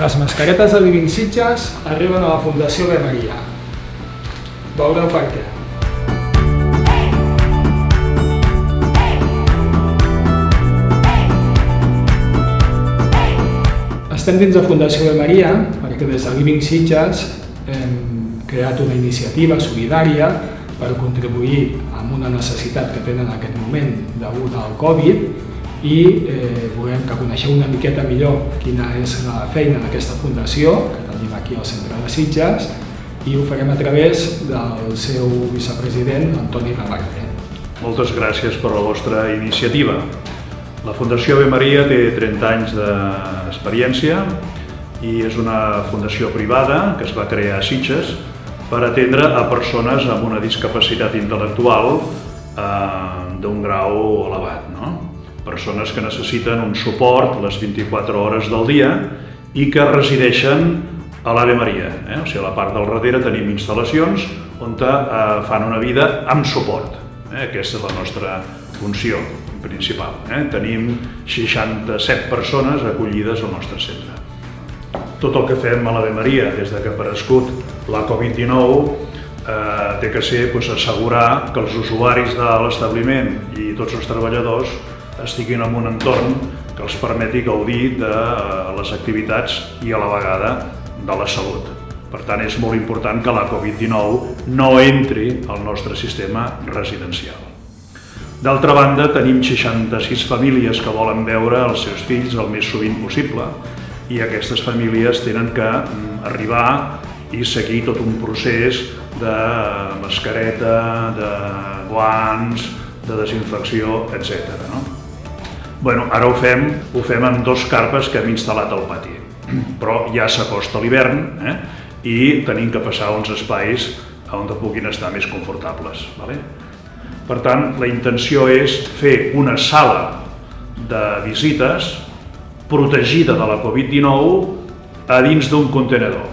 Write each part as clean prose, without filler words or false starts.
Les mascaretes de Living Sitges arriben a la Fundació Ave Maria. Veureu per què. Estem dins de Fundació Ave Maria perquè des de Living Sitges hem creat una iniciativa solidària per contribuir amb una necessitat que tenen en aquest moment degut al Covid i volem que coneixeu una miqueta millor quina és la feina d'aquesta fundació que tenim aquí al centre de Sitges i ho farem a través del seu vicepresident, Antoni Reverter. Moltes gràcies per la vostra iniciativa. La Fundació Ave Maria té 30 anys d'experiència i és una fundació privada que es va crear a Sitges per atendre a persones amb una discapacitat intel·lectual d'un grau elevat. Persones que necessiten un suport les 24 hores del dia i que resideixen a l'Ave Maria. O sigui, a la part del darrere tenim instal·lacions on fan una vida amb suport. Aquesta és la nostra funció principal. Tenim 67 persones acollides al nostre centre. Tot el que fem a l'Ave Maria des que ha aparegut la Covid-19 té que ser assegurar que els usuaris de l'establiment i tots els treballadors estiguin en un entorn que els permeti gaudir de les activitats i a la vegada de la salut. Per tant, és molt important que la Covid-19 no entri al nostre sistema residencial. D'altra banda, tenim 66 famílies que volen veure els seus fills el més sovint possible i aquestes famílies tenen que arribar i seguir tot un procés de mascareta, de guants, de desinfecció, etc. Ara ho fem amb 2 carpes que hem instal·lat al pati, però ja s'acosta l'hivern i tenim que passar uns espais on puguin estar més confortables. Per tant, la intenció és fer una sala de visites protegida de la Covid-19 a dins d'un contenidor.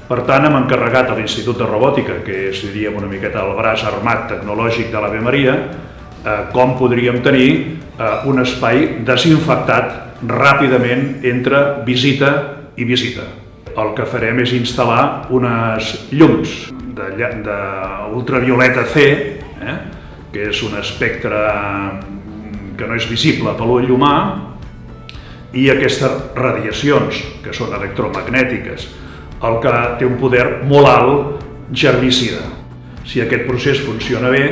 Per tant, hem encarregat a l'Institut de Robòtica, que és, diríem, una miqueta el braç armat tecnològic de l'Ave Maria, com podríem tenir un espai desinfectat ràpidament entre visita i visita. El que farem és instal·lar unes llums d'ultravioleta C, que és un espectre que no és visible per l'ull humà, i aquestes radiacions, que són electromagnètiques, el que té un poder molt alt germicida. Si aquest procés funciona bé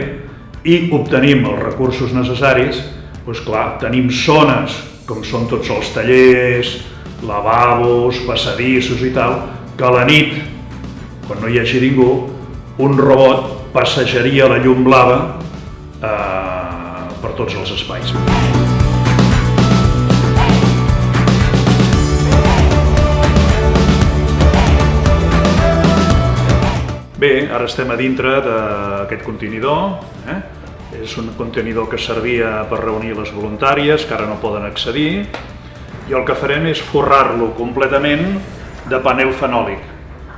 i obtenim els recursos necessaris, doncs clar, tenim zones com són tots els tallers, lavabos, passadissos i tal, que a la nit, quan no hi hagi ningú, un robot passejaria la llum blava per tots els espais. Bé, ara estem a dintre d'aquest contenidor. És un contenidor que servia per reunir les voluntàries, que ara no poden accedir, i el que farem és forrar-lo completament de panel fenòlic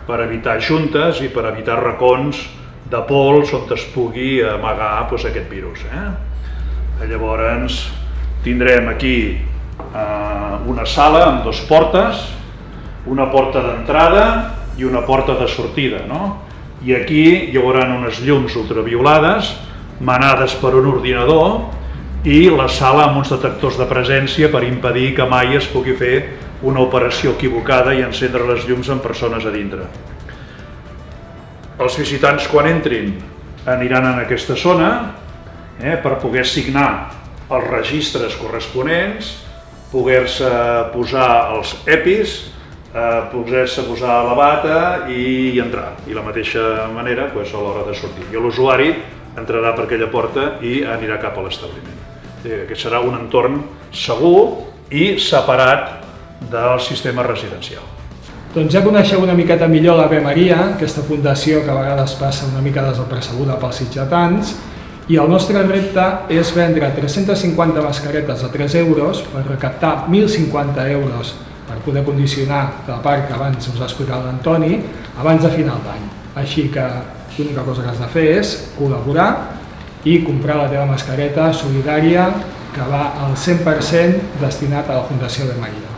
per evitar juntes i per evitar racons de pols on es pugui amagar aquest virus. Llavors tindrem aquí una sala amb 2 portes, una porta d'entrada i una porta de sortida. I aquí hi haurà unes llums ultraviolades manades per un ordinador i la sala amb uns detectors de presència per impedir que mai es pugui fer una operació equivocada i encendre les llums amb persones a dintre. Els visitants, quan entrin, aniran en aquesta zona per poder signar els registres corresponents, poder-se posar els EPIs, poder-se posar la bata i entrar. I de la mateixa manera a l'hora de sortir. I l'usuari entrarà per aquella porta i anirà cap a l'establiment. Aquest serà un entorn segur i separat del sistema residencial. Doncs ja coneixeu una miqueta millor l'Ave Maria, aquesta fundació que a vegades passa una mica desapercebuda pels sitgetans, i el nostre repte és vendre 350 mascaretes a 3 euros per recaptar 1.050 euros per poder condicionar la part que abans us ha explicat l'Antoni abans de final d'any. Així que l'única cosa que has de fer és col·laborar i comprar la teva mascareta solidària que va al 100% destinat a la Fundació Ave Maria.